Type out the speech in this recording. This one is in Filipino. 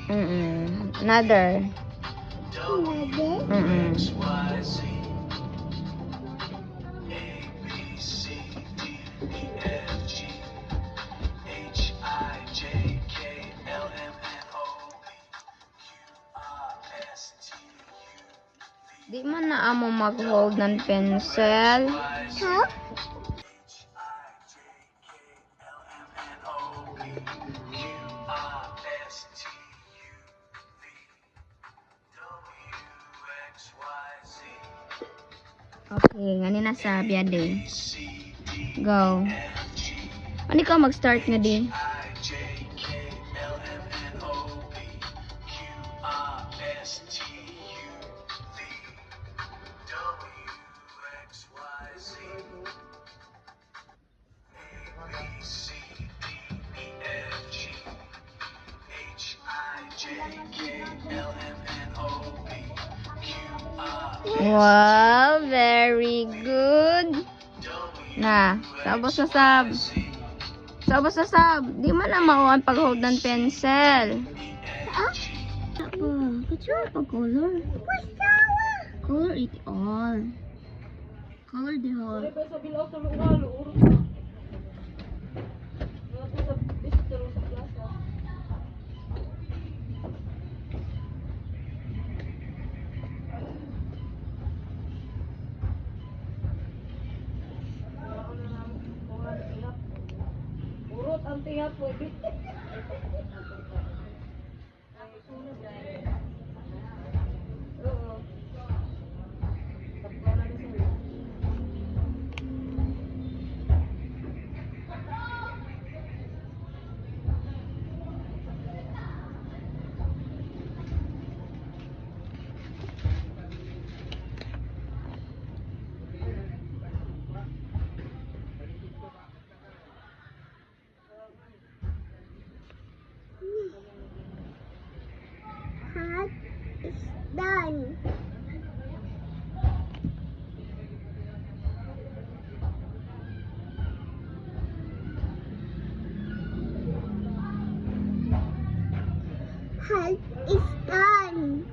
Another. Di man na amo mag-hold ng pencil. Huh? Okay, ganina sa biyade. Go. Ano ka mag-start nga di? Wow, very good. Na, sabos na sab. Sabos na sab. Di man na mauan pag-hold ng pencil. Kacura pa color. Color it all. Color the whole. Urot ang tiyak po. Hat is done. Hat is done.